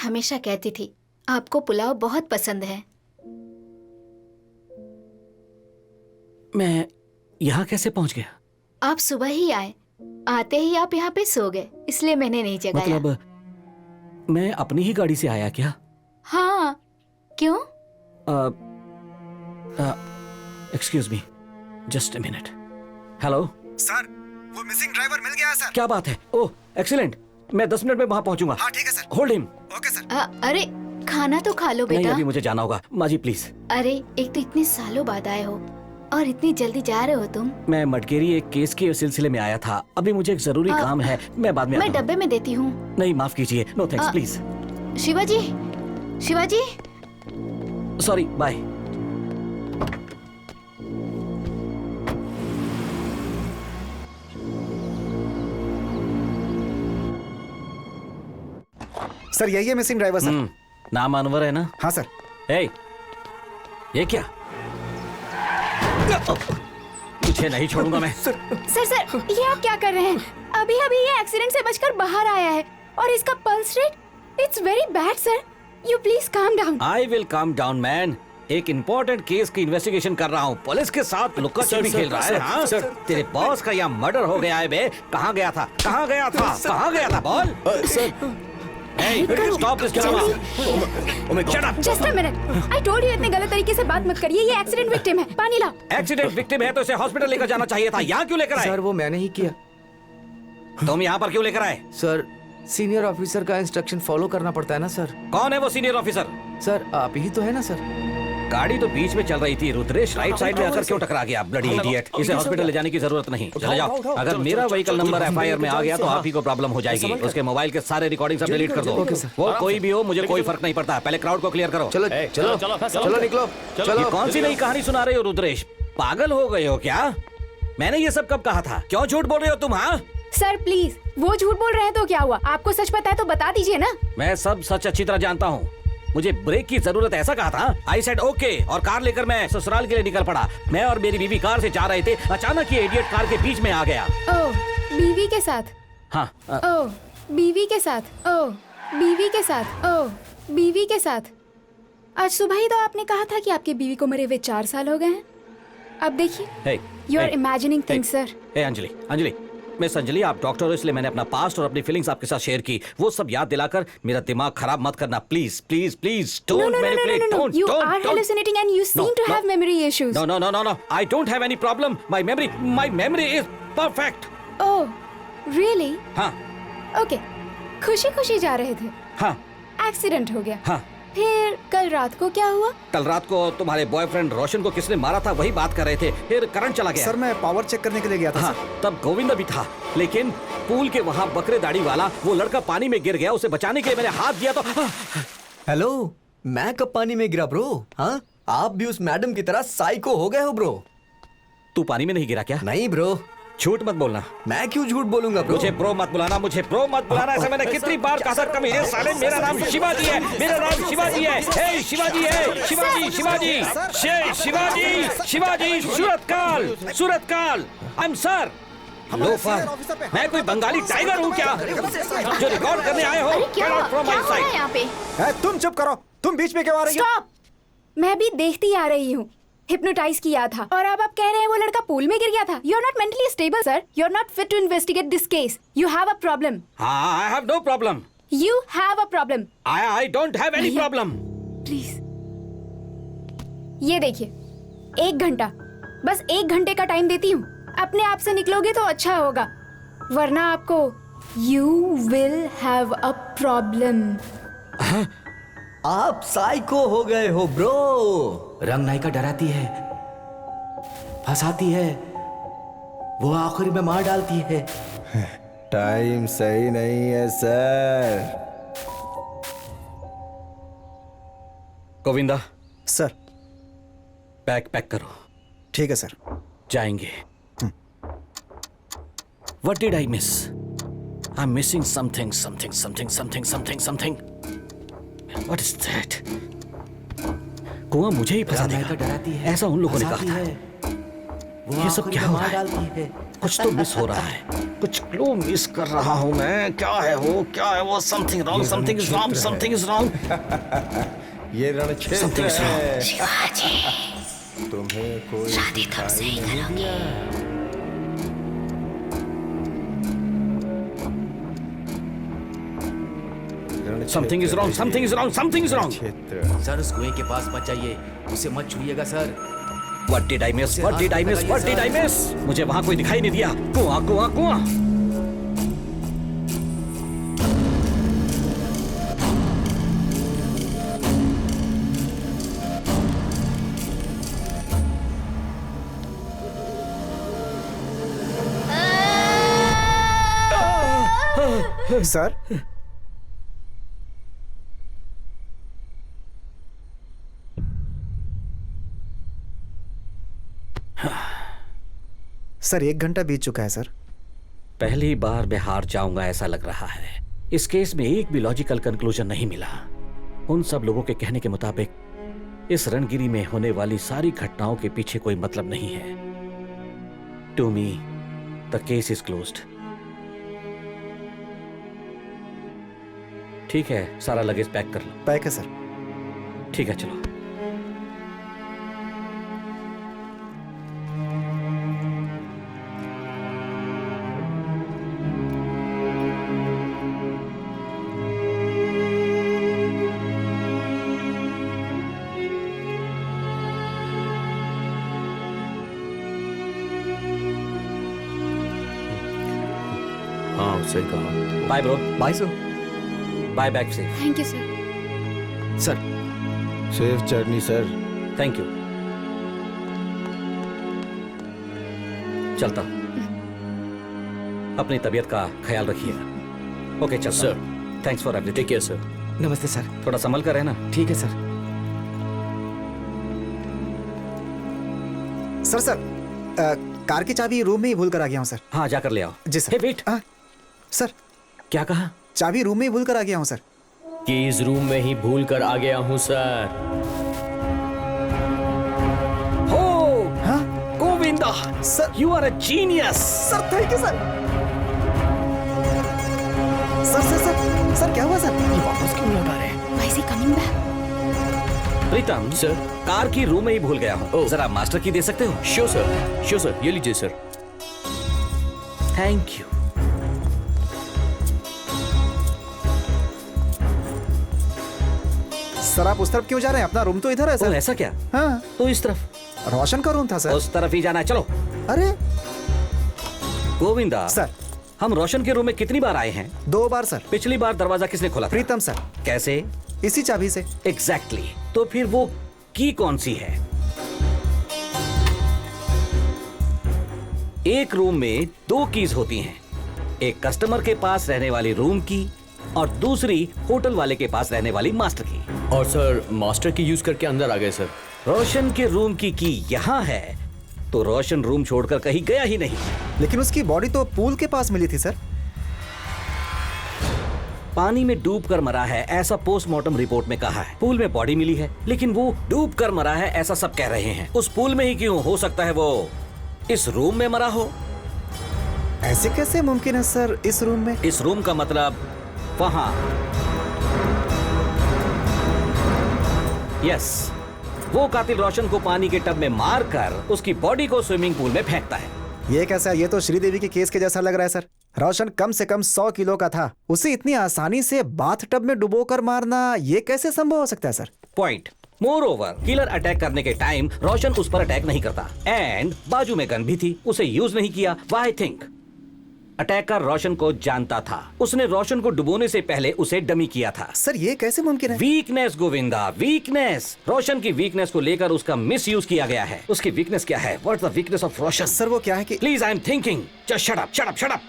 हमेशा कहती थी आपको पुलाव बहुत पसंद है। मैं यहाँ कैसे पहुँच गया? आप सुबह ही आए, आते ही आप यहाँ पे सो गए, इसलिए मैंने नहीं जगाया। मतलब मैं अपनी ही गाड़ी से आया क्या? हाँ, क्यों? Excuse me, just a minute. Hello sir, वो मिसिंग ड्राइवर मिल गया है सर। क्या बात है? ओह एक्सीलेंट, मैं 10 मिनट में वहाँ पहुँचूंगा। हाँ ठीक है sir. Hold him. Okay sir. अरे खाना तो खा लो नहीं, बेटा। अभी मुझे जाना होगा। माँ जी प्लीज। अरे एक तो इतने सालों बाद आए हो और इतनी जल्दी जा रहे हो तुम। मैं मटकेरी एक केस के सिलसिले में आया था, अभी मुझे एक जरूरी काम है, मैं बाद में मैं आता हूँ। डब्बे में देती हूँ। नहीं माफ कीजिए, no thanks please. Shivaji, Shivaji. Sorry, bye. Sir यही है मिसिंग ड्राइवर सर। नाम अनवर है ना? हाँ सर। ए, ये क्या? तुझे नहीं छोड़ूंगा मैं। सर ये आप क्या कर रहे हैं? अभी अभी ये एक्सीडेंट से बचकर बाहर आया है और इसका pulse rate it's very bad sir. You please calm down. I will calm down man. एक इम्पोर्टेंट केस की इन्वेस्टिगेशन कर रहा हूँ, पुलिस के साथ लुक्का छिपी खेल रहा है। हाँ सर, तेरे बॉस का यहाँ मर्डर हो गया है बे। कहाँ गया था? कहाँ गया था? कहाँ गया था? बोल sir. Hey, stop this drama. Shut up. Just a minute. I told you इतने गलत तरीके से बात मत करिए। ये एक्सीडेंट विक्टिम है। पानी लाओ। एक्सीडेंट विक्टिम है तो इसे हॉस्पिटल लेकर जाना चाहिए था। यहाँ क्यों लेकर आए? सर वो मैंने ही किया। तुम यहाँ पर क्यों लेकर आए? सर सीनियर ऑफिसर का इंस्ट्रक्शन फॉलो करना पड़ता है ना सर। कौन है वो सीनियर ऑफिसर? सर आप ही तो है ना सर। गाड़ी तो बीच में चल रही थी। रुद्रेश राइट साइड में आकर क्यों टकरा गया? Bloody idiot. इसे हॉस्पिटल ले जाने की जरूरत नहीं। चले जाओ। अगर मेरा व्हीकल नंबर एफआईआर में आ गया तो आप ही को प्रॉब्लम हो जाएगी। उसके मोबाइल के सारे रिकॉर्डिंग सब डिलीट कर दो। वो कोई भी हो, मुझे कोई फर्क नहीं पड़ता। पहले क्राउड को क्लियर करो। चलो चलो चलो निकलो। ये कौन सी नई कहानी सुना रहे हो रुद्रेश? पागल हो गए हो क्या? मैंने ये सब कब कहा था? क्यों झूठ बोल रहे हो तुम? हाँ सर प्लीज, वो झूठ बोल रहे हैं तो क्या हुआ? आपको सच पता है तो बता दीजिए ना। मैं सब सच अच्छी तरह जानता हूँ। मुझे ब्रेक की जरूरत ऐसा कहा था। आई सेड ओके और कार लेकर मैं ससुराल के लिए निकल पड़ा। मैं और मेरी बीवी कार से जा रहे थे, अचानक ये इडियट कार के बीच में आ गया। ओह, बीवी के साथ? हाँ। ओह, बीवी के साथ। ओह, बीवी के साथ। ओह, बीवी के साथ। आज सुबह ही तो आपने कहा था कि आपकी बीवी को मरे हुए 4 साल हो गए हैं। अब देखिए, you are imagining things sir. Anjali, miss Anjali, आप डॉक्टर हो इसलिए मैंने अपना पास्ट और अपनी फीलिंग्स आपके साथ शेयर की। वो सब याद दिलाकर मेरा दिमाग खराब मत करना please please please. Don't manipulate. Don't. You are hallucinating and you seem to have memory issues. No. I don't have any problem. My memory is perfect. Oh, really? हाँ। Okay. खुशी जा रहे थे। हाँ। एक्सीडेंट हो गया। हाँ। फिर कल रात को क्या हुआ? कल रात को तुम्हारे बॉयफ्रेंड रोशन को किसने मारा था वही बात कर रहे थे। फिर करंट चला गया। सर मैं पावर चेक करने के लिए गया था। हाँ, तब गोविंद भी था, लेकिन पूल के वहाँ बकरे दाढ़ी वाला वो लड़का पानी में गिर गया। उसे बचाने के लिए मैंने हाथ दिया तो हेलो, मैं कब पानी में गिरा ब्रो? हाँ, आप भी उस मैडम की तरह साइको हो गए हो ब्रो। तू पानी में नहीं गिरा क्या? नहीं ब्रो, झूठ मत बोलना। मैं क्यों झूठ बोलूंगा ब्रो? मुझे ब्रो मत बुलाना, मुझे ब्रो मत बुलाना। ऐसा मैंने कितनी बार कहा था? कमीने साले, मेरा नाम शिवाजी है, मेरा नाम शिवाजी है। हे शिवाजी है, शिवाजी सूरतकाल। I am sir. लोफर, मैं कोई बंगाली टाइगर हूँ क्या जो रिकॉर्ड करने आए हो? क्या हो रहा है यहाँ पे? तुम चुप करो। तुम बीच में क्यों आ रही हो? स्टॉप। मैं भी देखती आ रही हूँ। हिप्नोटाइज किया था और अब आप कह रहे हैं वो लड़का पूल में गिर गया था। You are not mentally stable sir. You are not fit to investigate this case. You have a problem. I have no problem. You have a problem. I don't have any problem. Please ये देखिए, 1 घंटा, बस 1 घंटे का time देती हूँ। अपने आप से निकलोगे तो अच्छा होगा, वरना आपको you will have a problem. आप साइको हो गए हो ब्रो। रंग नायिका डराती है, फंसाती है, वो आखिर में मार डालती है। टाइम सही नहीं है sir. Govinda sir. Bag pack करो। ठीक है सर। जाएंगे। What did I miss? I'm missing something. What is that? कुआं मुझे ही फंसा देगा। डराती है, ऐसा उन लोगों ने कहा था। वो ये सब आखिर क्या में हो मार रहा है? डालती है। कुछ तो मिस हो रहा है, कुछ क्लू मिस कर रहा हूँ मैं। क्या है वो? Something wrong, something is wrong, something is wrong. ये रण Something is क्षेत्र wrong. है। तुम्हें कोई शादी कब से ही करोगे? Something is wrong, something is wrong, something is wrong. क्षेत्र। सर उस कुएं के पास मत जाइए, उसे मत छूइएगा sir. What did I miss? What did I miss? What did I miss? मुझे वहाँ कोई दिखाई नहीं दिया। कुआं, कुआं, कुआं। सर, सर 1 घंटा बीत चुका है सर। पहली बार मैं हार जाऊंगा ऐसा लग रहा है। इस केस में एक भी लॉजिकल कंक्लूजन नहीं मिला। उन सब लोगों के कहने के मुताबिक इस रणगिरी में होने वाली सारी घटनाओं के पीछे कोई मतलब नहीं है। To me the case is closed. ठीक है, सारा लगेज पैक कर लो। पैक है सर। ठीक है, चलो। हाँ सही कहा। Bye bro. Bye sir. Bye back safe. Thank you sir. Sir safe journey sir. Thank you. चलता हूं। अपनी तबीयत का ख्याल रखिएगा। ओके, चलता सर। हूं। Thanks for everything. Take care sir. नमस्ते सर। थोड़ा संभल कर रहना। ठीक है सर। सर कार की चाबी रूम में ही भूल कर आ गया हूँ सर। हाँ, जाकर ले आओ। जी सर। हे वेट। सर, क्या कहा? चाबी रूम में ही भूल कर आ गया हूँ सर। कीज रूम में ही भूल कर आ गया हूँ सर। हो हाँ Govinda, sir. You are a genius. Sir thank you sir. Sir क्या हुआ सर? ये वापस क्यों लौटा रहे हैं? Why is he coming back? Pritam sir. Car की रूम में ही भूल गया हूँ। ओह। जरा मास्टर की दे सकते हो? श्योर सर, ये लीजिए सर। Thank you. सर आप उस तरफ क्यों जा रहे हैं? अपना रूम तो इधर है ओ, सर। ऐसा क्या? हाँ, तो इस तरफ। रोशन का रूम था सर। उस तरफ ही जाना है, चलो। अरे गोविंदा सर, हम रोशन के रूम में कितनी बार आए हैं? 2 बार सर। पिछली बार दरवाजा किसने खोला था? प्रीतम सर, कैसे? इसी चाबी से। एग्जैक्टली तो फिर वो की कौन सी है? एक रूम में 2 कीज होती हैं। एक कस्टमर के पास रहने वाली रूम की और दूसरी होटल वाले के पास रहने वाली मास्टर की। और सर मास्टर की यूज करके अंदर आ गए सर। रोशन के रूम की यहाँ है, तो रोशन रूम छोड़कर कहीं गया ही नहीं। लेकिन उसकी बॉडी तो पूल के पास मिली थी सर। पानी में डूब कर मरा है ऐसा पोस्टमार्टम रिपोर्ट में कहा है। पूल में बॉडी मिली है, लेकिन वो डूब कर मरा है ऐसा सब कह रहे हैं। उस पूल में ही क्यों? हो सकता है वो इस रूम में मरा हो। ऐसे कैसे मुमकिन है सर? इस रूम में? इस रूम का मतलब वहां। यस, वो कातिल रोशन को पानी के टब में मारकर उसकी बॉडी को स्विमिंग पूल में फेंकता है। ये कैसा? ये तो श्रीदेवी के केस के जैसा लग रहा है सर। रोशन कम से कम 100 किलो का था, उसे इतनी आसानी से बाथ टब में डुबोकर मारना, ये कैसे संभव हो सकता है sir? Point. More over, killer attack करने के टाइम रोशन उस पर अटैक नहीं करता। एंड बाजू में गन भी थी, उसे यूज नहीं किया। Why think? अटैकर रोशन को जानता था। उसने रोशन को डुबोने से पहले उसे डमी किया था। सर ये कैसे मुमकिन है? Weakness Govinda, weakness. रोशन की वीकनेस को लेकर उसका मिस यूज किया गया है। उसकी वीकनेस क्या है? What's the weakness of Roshan? Sir वो क्या है कि please, I am thinking. Just shut up, shut up, shut up.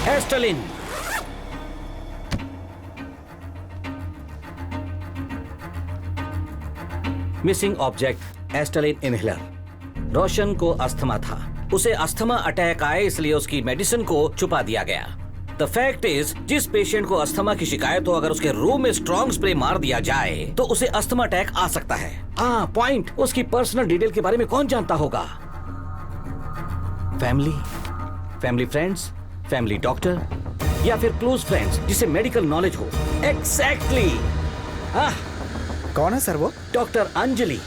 Asthalin. Missing object Asthalin inhaler. Roshan को अस्थमा था, उसे अस्थमा अटैक आए इसलिए उसकी मेडिसिन को छुपा दिया गया। द फैक्ट इज, जिस पेशेंट को अस्थमा की शिकायत हो, अगर उसके रूम में स्ट्रॉन्ग स्प्रे मार दिया जाए तो उसे अस्थमा अटैक आ सकता है। हाँ, पॉइंट। उसकी पर्सनल डिटेल के बारे में कौन जानता होगा? फैमिली फ्रेंड्स, फैमिली डॉक्टर, या फिर क्लोज फ्रेंड्स जिसे मेडिकल नॉलेज हो। एग्जैक्टली। कौन है सर वो? डॉक्टर अंजलि।